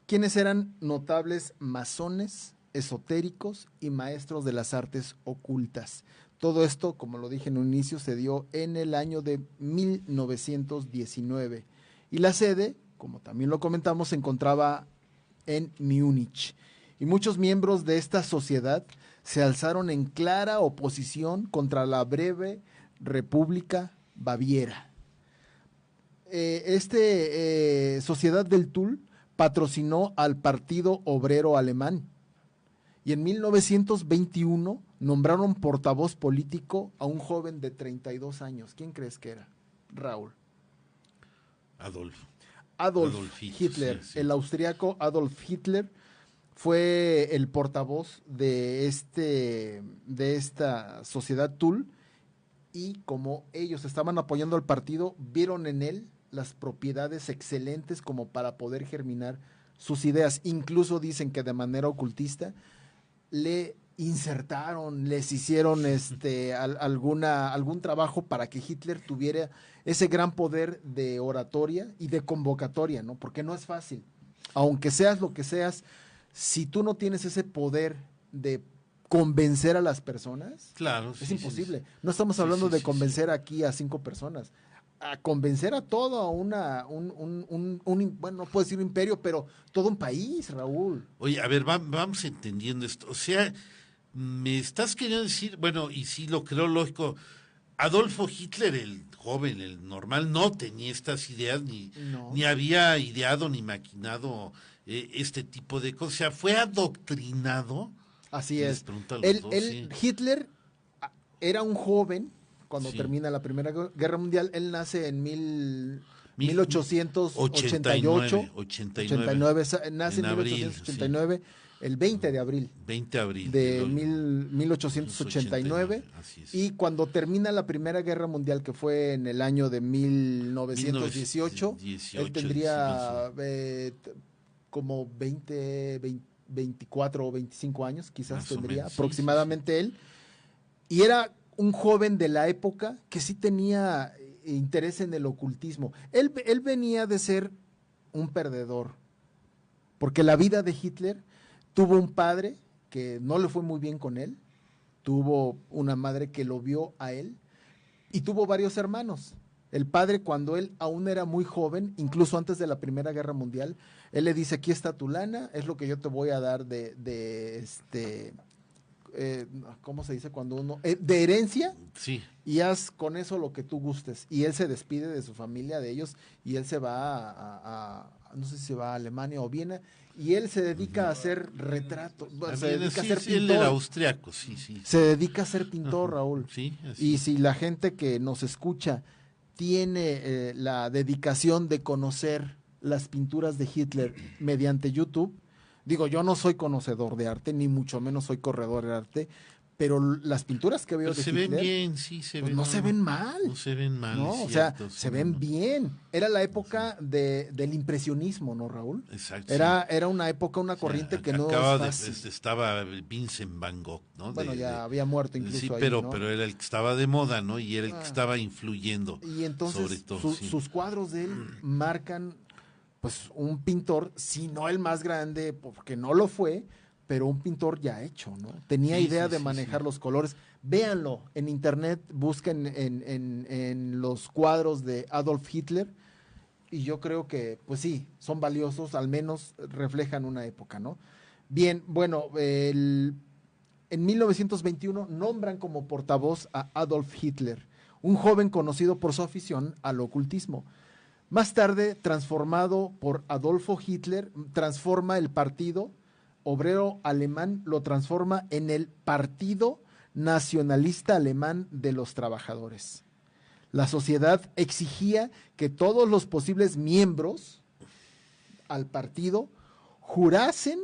quienes eran notables masones, esotéricos y maestros de las artes ocultas. Todo esto, como lo dije en un inicio, se dio en el año de 1919, y la sede, como también lo comentamos, se encontraba en Múnich. Y muchos miembros de esta sociedad se alzaron en clara oposición contra la breve República Baviera. Sociedad del Thule patrocinó al Partido Obrero Alemán, y en 1921 nombraron portavoz político a un joven de 32 años. ¿Quién crees que era, Raúl? Adolf Hitler. Sí. El austriaco Adolf Hitler fue el portavoz de esta sociedad Thule, y como ellos estaban apoyando al partido, vieron en él las propiedades excelentes como para poder germinar sus ideas. Incluso dicen que de manera ocultista le insertaron, les hicieron algún trabajo para que Hitler tuviera ese gran poder de oratoria y de convocatoria, ¿no? Porque no es fácil. Aunque seas lo que seas, si tú no tienes ese poder de convencer a las personas, Claro. es sí, imposible. sí, No estamos Sí, hablando sí, de sí, convencer aquí a 5 personas. A convencer a todo bueno, no puedo decir un imperio, pero todo un país, Raúl. Oye, a ver, vamos entendiendo esto. O sea, me estás queriendo decir, bueno, y sí lo creo lógico, Adolfo Hitler, el joven, el normal, no tenía estas ideas, No. ni había ideado ni maquinado este tipo de cosas. O sea, fue adoctrinado. Así Les es. pregunto a los dos, Hitler era un joven cuando Sí. termina la Primera Guerra Mundial. Él nace en 1888. 89, Nace en abril, 1889, el 20 de abril 20 de abril. de del 1889. Así es. Y cuando termina la Primera Guerra Mundial, que fue en el año de 1918, él tendría como 24 o 25 años, quizás Más o tendría menos, sí, aproximadamente él. Y era un joven de la época que sí tenía interés en el ocultismo. Él venía de ser un perdedor, porque la vida de Hitler tuvo un padre que no le fue muy bien con él, tuvo una madre que lo vio a él y tuvo varios hermanos. El padre, cuando él aún era muy joven, incluso antes de la Primera Guerra Mundial, él le dice: aquí está tu lana, es lo que yo te voy a dar ¿cómo se dice cuando uno? De herencia, Sí. y haz con eso lo que tú gustes. Y él se despide de su familia, de ellos, y él se va no sé si se va a Alemania o Viena, y él se dedica a hacer retratos, se dedica a ser él era pintor. austriaco, sí. Se dedica a ser pintor, Raúl. Sí, así Y si la gente que nos escucha tiene la dedicación de conocer las pinturas de Hitler mediante YouTube, digo, yo no soy conocedor de arte, ni mucho menos soy corredor de arte, pero las pinturas que veo Pero de se Hitler, ven bien, sí, se pues ven. no se ven mal. No se ven mal. No, es o sea, cierto, se son- ven bien. Era la época del impresionismo, ¿no, Raúl? Exacto. Era una época, una sí. corriente O sea, que no acaba es de- fácil. estaba Vincent Van Gogh, ¿no? Bueno, ya había muerto incluso sí, ahí, pero, ¿no? pero era el que estaba de moda, ¿no? Y era el que Ah. estaba influyendo. Y entonces sobre todo, sí. sus cuadros de él marcan, pues, un pintor, si no el más grande, porque no lo fue, pero un pintor ya hecho, ¿no? Tenía Sí, idea sí, de sí, manejar sí. los colores. Véanlo en internet, busquen en los cuadros de Adolf Hitler, y yo creo que, pues sí, son valiosos, al menos reflejan una época, ¿no? Bien, bueno, en 1921 nombran como portavoz a Adolf Hitler, un joven conocido por su afición al ocultismo. Más tarde, transformado por Adolfo Hitler, transforma el Partido Obrero Alemán, lo transforma en el Partido Nacionalista Alemán de los Trabajadores. La sociedad exigía que todos los posibles miembros al partido jurasen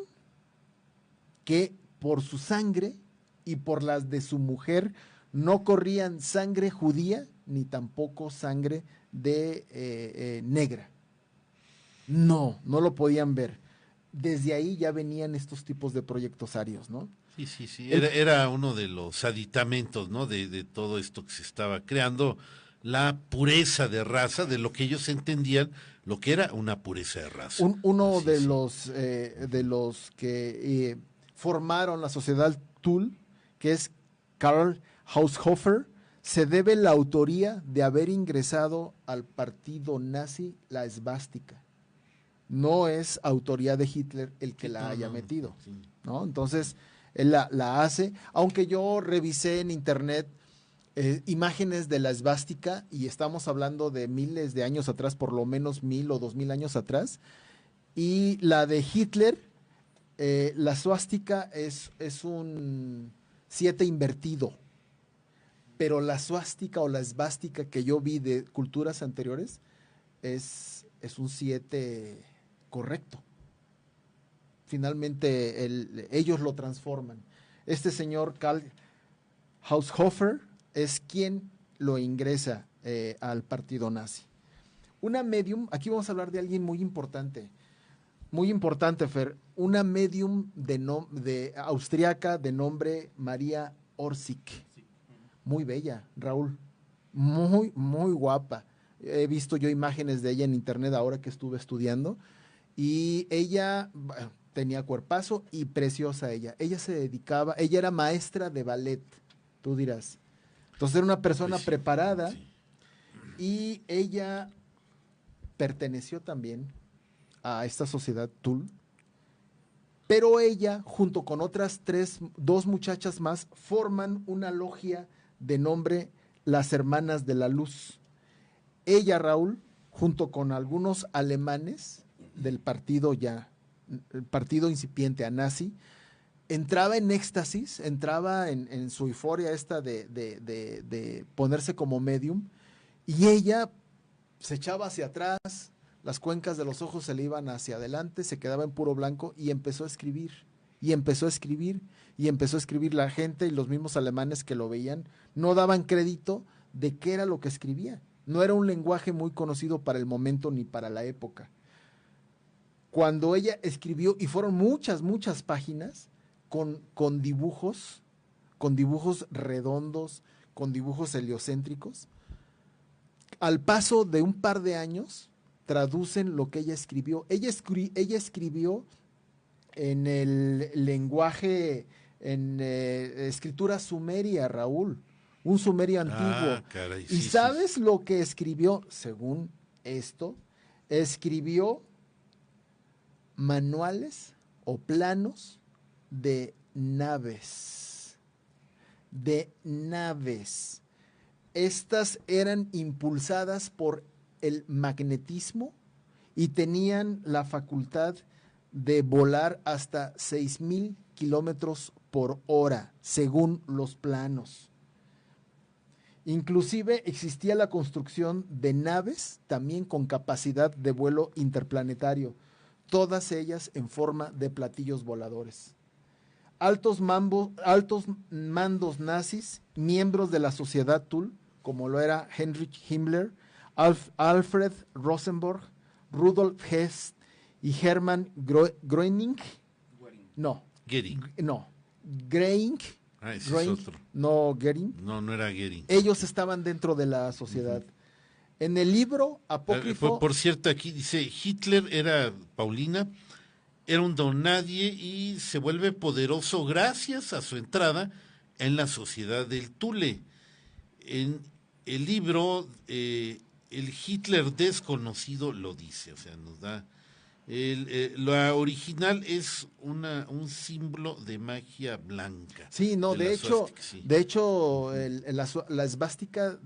que por su sangre y por las de su mujer no corrían sangre judía ni tampoco sangre de negra. No lo podían ver. Desde ahí ya venían estos tipos de proyectos arios, ¿no? Sí. Era uno de los aditamentos, ¿no? De todo esto que se estaba creando, la pureza de raza, de lo que ellos entendían, lo que era una pureza de raza. Uno Así, de sí. los que formaron la sociedad Thule, que es Karl Haushofer, se debe la autoría de haber ingresado al partido nazi la esvástica. No es autoría de Hitler el que la haya metido, sí. ¿no? Entonces, él la hace, aunque yo revisé en internet imágenes de la esvástica, y estamos hablando de miles de años atrás, por lo menos 1000 o 2000 años atrás, y la de Hitler, la suástica es un 7 invertido, pero la suástica o la esvástica que yo vi de culturas anteriores es un 7 correcto. Finalmente ellos lo transforman. Este señor Karl Haushofer es quien lo ingresa al partido nazi. Una medium, aquí vamos a hablar de alguien muy importante, Fer, una medium de austriaca de nombre María Orsic. Muy bella, Raúl, muy, muy guapa. He visto yo imágenes de ella en internet ahora que estuve estudiando, y ella, bueno, tenía cuerpazo y preciosa ella. Ella se dedicaba, ella era maestra de ballet, tú dirás. Entonces era una persona Pues sí, preparada sí. y ella perteneció también a esta sociedad Tul, pero ella, junto con otras dos muchachas más, forman una logia de nombre Las Hermanas de la Luz. Ella, Raúl, junto con algunos alemanes del partido el partido incipiente a nazi, entraba en éxtasis, entraba en su euforia esta de ponerse como medium, y ella se echaba hacia atrás, las cuencas de los ojos se le iban hacia adelante, se quedaba en puro blanco y empezó a escribir, y empezó a escribir, y empezó a escribir. La gente y los mismos alemanes que lo veían no daban crédito de qué era lo que escribía. No era un lenguaje muy conocido para el momento ni para la época. Cuando ella escribió, y fueron muchas páginas, con dibujos redondos, con dibujos heliocéntricos, al paso de un par de años, traducen lo que ella escribió. Ella escribió en el lenguaje, en escritura sumeria, Raúl, un sumerio antiguo. Caray, ¿Y sabes lo que escribió? Según esto, escribió manuales o planos de naves. Estas eran impulsadas por el magnetismo y tenían la facultad de volar hasta 6,000 kilómetros por hora, según los planos. Inclusive existía la construcción de naves también con capacidad de vuelo interplanetario, todas ellas en forma de platillos voladores. Altos mandos nazis, miembros de la sociedad Tul, como lo era Heinrich Himmler, Alfred Rosenberg, Rudolf Hess y Hermann Göring. Ese es otro. No, Göring. No era Göring. Ellos estaban dentro de la sociedad. En el libro apócrifo... Por cierto, aquí dice, Hitler era, Paulina, era un don nadie y se vuelve poderoso gracias a su entrada en la sociedad del Thule. En el libro, el Hitler desconocido lo dice, o sea, nos da... la original es un símbolo de magia blanca. Sí, no, de hecho, suástica, sí. La esvástica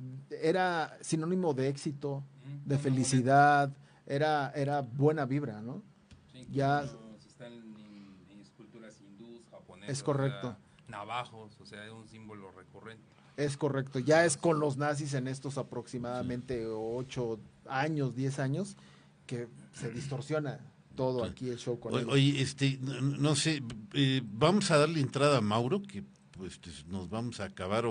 era sinónimo de éxito, de felicidad, era buena vibra, ¿no? Sí, ya están en esculturas hindús, japonesas. Es correcto. O sea, navajos, o sea, es un símbolo recurrente. Es correcto, ya es con los nazis en estos aproximadamente 8 años, 10 años, que se distorsiona todo aquí el show con ellos. Oye, no sé, vamos a darle entrada a Mauro, que pues nos vamos a acabar,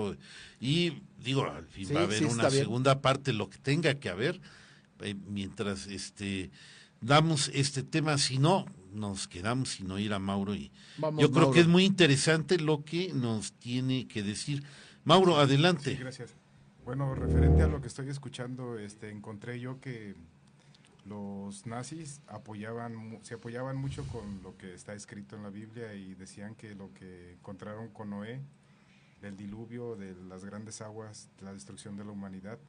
y digo, al fin Sí, va a haber sí, una está bien. segunda parte, lo que tenga que haber, mientras damos este tema, si no, nos quedamos sin oír a Mauro, y Vamos, yo creo Mauro. que es muy interesante lo que nos tiene que decir. Mauro, adelante. Sí, gracias. Bueno, referente a lo que estoy escuchando, encontré yo que los nazis se apoyaban mucho con lo que está escrito en la Biblia y decían que lo que encontraron con Noé, del diluvio, de las grandes aguas, de la destrucción de la humanidad,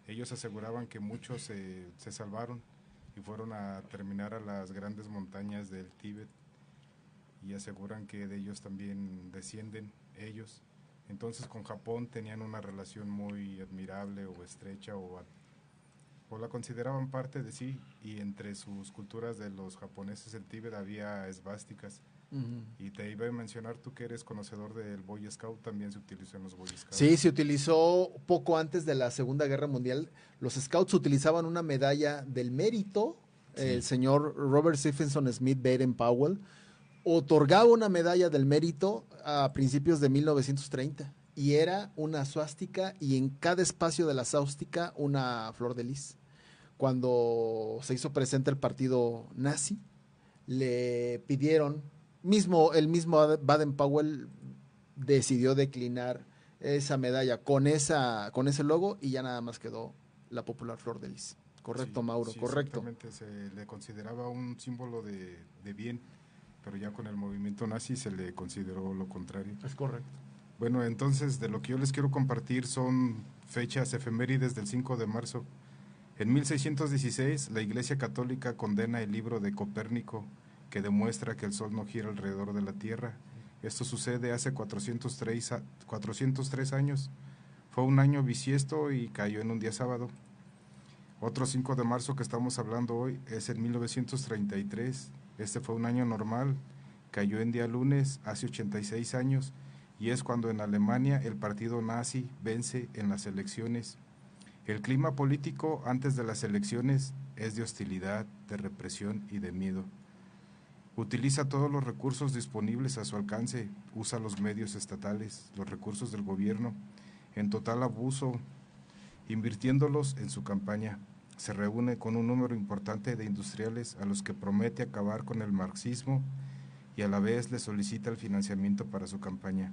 ellos aseguraban que muchos se salvaron y fueron a terminar a las grandes montañas del Tíbet y aseguran que de ellos también descienden ellos. Entonces con Japón tenían una relación muy admirable o estrecha o la consideraban parte de sí, y entre sus culturas de los japoneses el Tíbet había esvásticas. Y te iba a mencionar, tú que eres conocedor del Boy Scout, también se utilizó en los Boy Scouts. Sí, se utilizó poco antes de la Segunda Guerra Mundial. Los Scouts utilizaban una medalla del mérito. Sí. El señor Robert Stephenson Smith Baden-Powell otorgaba una medalla del mérito a principios de 1930 y era una suástica, y en cada espacio de la suástica una flor de lis. Cuando se hizo presente el partido nazi, le pidieron, el mismo Baden-Powell decidió declinar esa medalla con ese logo, y ya nada más quedó la popular flor de lis. Correcto, Sí, Mauro, sí, correcto. Exactamente, se le consideraba un símbolo de bien, pero ya con el movimiento nazi se le consideró lo contrario. Es correcto. Bueno, entonces de lo que yo les quiero compartir son fechas efemérides del 5 de marzo. En 1616, la Iglesia Católica condena el libro de Copérnico, que demuestra que el Sol no gira alrededor de la Tierra. Esto sucede hace 403 años. Fue un año bisiesto y cayó en un día sábado. Otro 5 de marzo que estamos hablando hoy es en 1933. Este fue un año normal, cayó en día lunes hace 86 años, y es cuando en Alemania el partido nazi vence en las elecciones. El clima político antes de las elecciones es de hostilidad, de represión y de miedo. Utiliza todos los recursos disponibles a su alcance, usa los medios estatales, los recursos del gobierno, en total abuso, invirtiéndolos en su campaña. Se reúne con un número importante de industriales a los que promete acabar con el marxismo y a la vez les solicita el financiamiento para su campaña.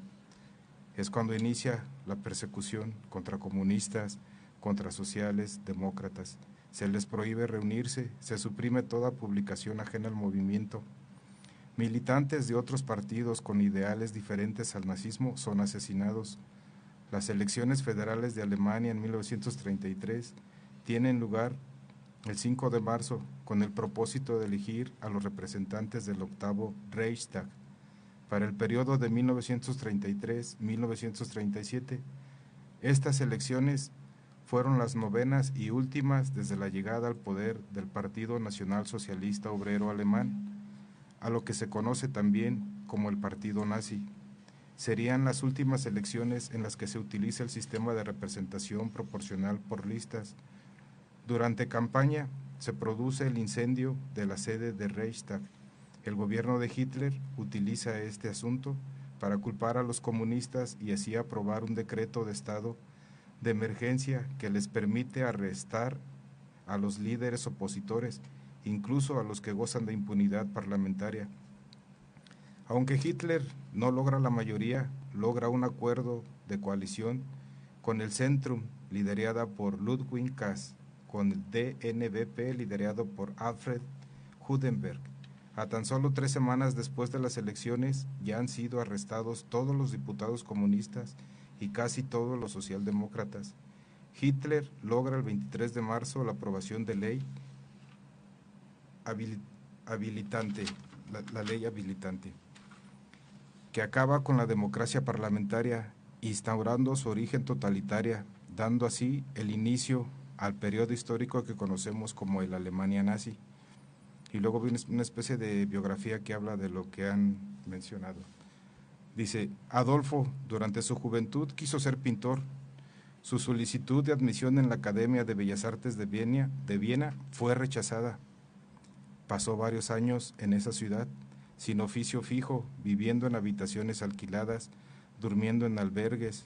Es cuando inicia la persecución contra comunistas, contra sociales, demócratas. Se les prohíbe reunirse, se suprime toda publicación ajena al movimiento. Militantes de otros partidos con ideales diferentes al nazismo son asesinados. Las elecciones federales de Alemania en 1933 tienen lugar el 5 de marzo con el propósito de elegir a los representantes del octavo Reichstag para el periodo de 1933-1937. Estas elecciones fueron las novenas y últimas desde la llegada al poder del Partido Nacional Socialista Obrero Alemán, a lo que se conoce también como el Partido Nazi. Serían las últimas elecciones en las que se utiliza el sistema de representación proporcional por listas. Durante campaña se produce el incendio de la sede de Reichstag. El gobierno de Hitler utiliza este asunto para culpar a los comunistas y así aprobar un decreto de estado de emergencia que les permite arrestar a los líderes opositores, incluso a los que gozan de impunidad parlamentaria. Aunque Hitler no logra la mayoría, logra un acuerdo de coalición con el Zentrum, liderada por Ludwig Kass, con el DNVP, liderado por Alfred Hudenberg. A tan solo 3 semanas después de las elecciones, ya han sido arrestados todos los diputados comunistas y casi todos los socialdemócratas. Hitler logra el 23 de marzo la aprobación de ley habilitante, la ley habilitante, que acaba con la democracia parlamentaria, instaurando su origen totalitaria, dando así el inicio al periodo histórico que conocemos como el Alemania nazi. Y luego viene una especie de biografía que habla de lo que han mencionado. Dice, Adolfo, durante su juventud, quiso ser pintor. Su solicitud de admisión en la Academia de Bellas Artes de Viena fue rechazada. Pasó varios años en esa ciudad, sin oficio fijo, viviendo en habitaciones alquiladas, durmiendo en albergues.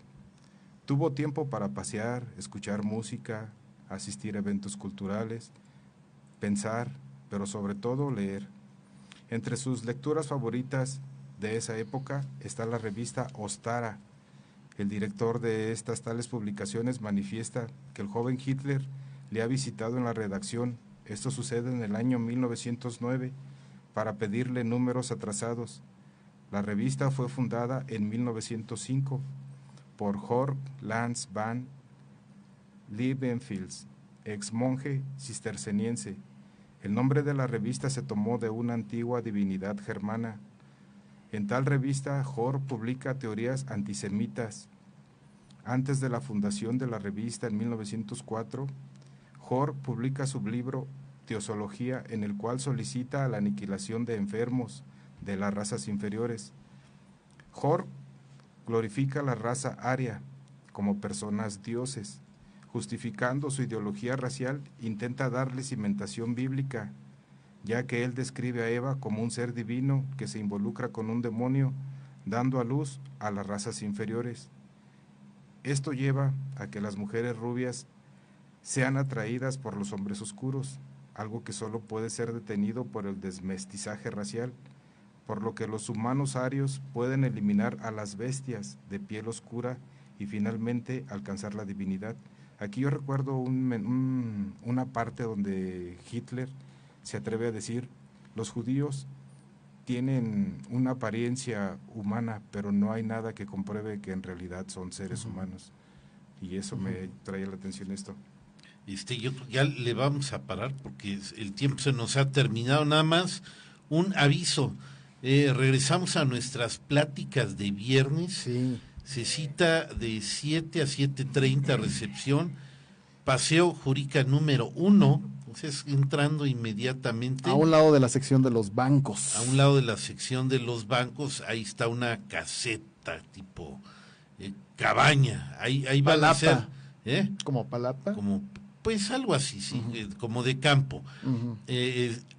Tuvo tiempo para pasear, escuchar música, asistir a eventos culturales, pensar, pero sobre todo leer. Entre sus lecturas favoritas de esa época está la revista Ostara. El director de estas tales publicaciones manifiesta que el joven Hitler le ha visitado en la redacción. Esto sucede en el año 1909 para pedirle números atrasados. La revista fue fundada en 1905 por Jorg Lanz van Liebenfels, ex monje cisterciense. El nombre de la revista se tomó de una antigua divinidad germana. En tal revista, Jorg publica teorías antisemitas. Antes de la fundación de la revista en 1904, Jorg publica su libro Teosología, en el cual solicita la aniquilación de enfermos de las razas inferiores. Jorg glorifica a la raza aria como personas dioses. Justificando su ideología racial, intenta darle cimentación bíblica, ya que él describe a Eva como un ser divino que se involucra con un demonio, dando a luz a las razas inferiores. Esto lleva a que las mujeres rubias sean atraídas por los hombres oscuros, algo que solo puede ser detenido por el desmestizaje racial, por lo que los humanos arios pueden eliminar a las bestias de piel oscura y finalmente alcanzar la divinidad. Aquí yo recuerdo una parte donde Hitler se atreve a decir, los judíos tienen una apariencia humana, pero no hay nada que compruebe que en realidad son seres humanos. Y eso me trae la atención esto. Yo ya le vamos a parar porque el tiempo se nos ha terminado. Nada más un aviso. Regresamos a nuestras pláticas de viernes. Sí. Se cita de 7 a 7:30 recepción. Paseo Jurica número 1. Entonces, entrando inmediatamente. A un lado de la sección de los bancos. A un lado de la sección de los bancos, ahí está una caseta tipo cabaña. Ahí van Palapa. a ser. ¿Como palapa? Como, pues algo así, sí, como de campo. Ujú.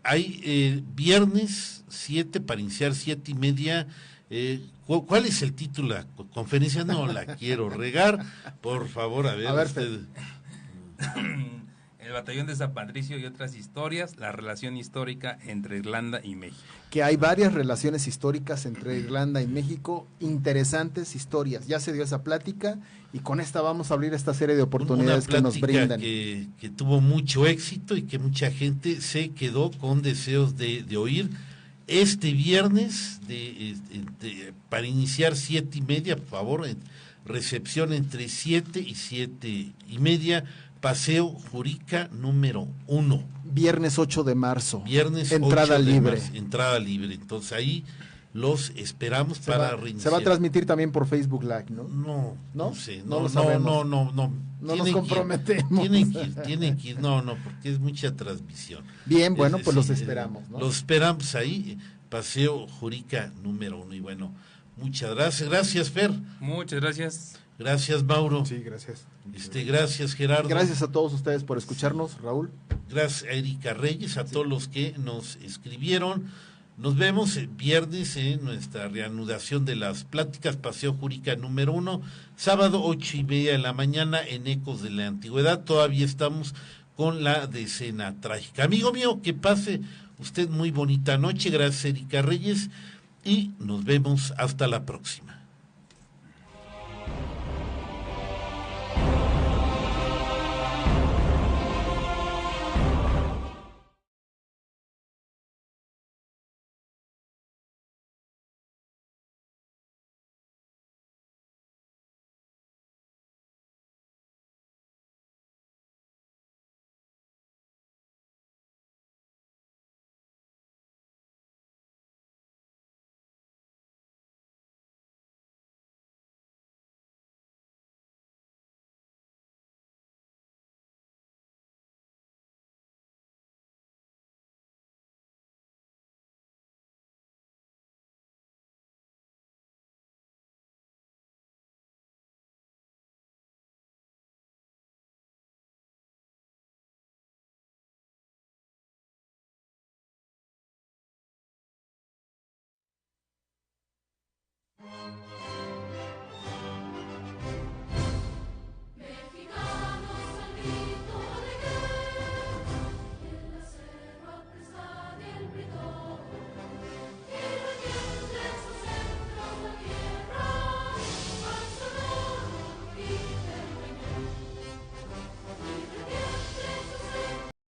Hay viernes 7 para iniciar 7:30. ¿Cuál es el título? La conferencia no la quiero regar, por favor, a ver usted. El Batallón de San Patricio y otras historias, la relación histórica entre Irlanda y México. Que hay varias relaciones históricas entre Irlanda y México, interesantes historias. Ya se dio esa plática y con esta vamos a abrir esta serie de oportunidades que nos brindan. Que tuvo mucho éxito y que mucha gente se quedó con deseos de oír. Este viernes, para iniciar 7:30, por favor, recepción entre 7 y 7:30, Paseo Jurica número 1. Viernes 8 de marzo. Viernes entrada 8 de libre. marzo, entrada libre. Entonces ahí los esperamos para reiniciar. Se va a transmitir también por Facebook Live, ¿no? No sé. No lo sabemos. No. No nos comprometemos. Tienen que ir. No, porque es mucha transmisión. Bien, bueno, pues los esperamos, ¿no? Los esperamos ahí, Paseo Jurica número 1. Y bueno, muchas gracias. Gracias, Fer. Muchas gracias. Gracias, Mauro. Sí, gracias. Gracias, Gerardo. Gracias a todos ustedes por escucharnos, Raúl. Gracias a Erika Reyes, a todos los que nos escribieron. Nos vemos el viernes en nuestra reanudación de las pláticas, Paseo Jurica número 1, sábado 8:30 de la mañana en Ecos de la Antigüedad. Todavía estamos con la decena trágica. Amigo mío, que pase usted muy bonita noche. Gracias, Erika Reyes, y nos vemos hasta la próxima.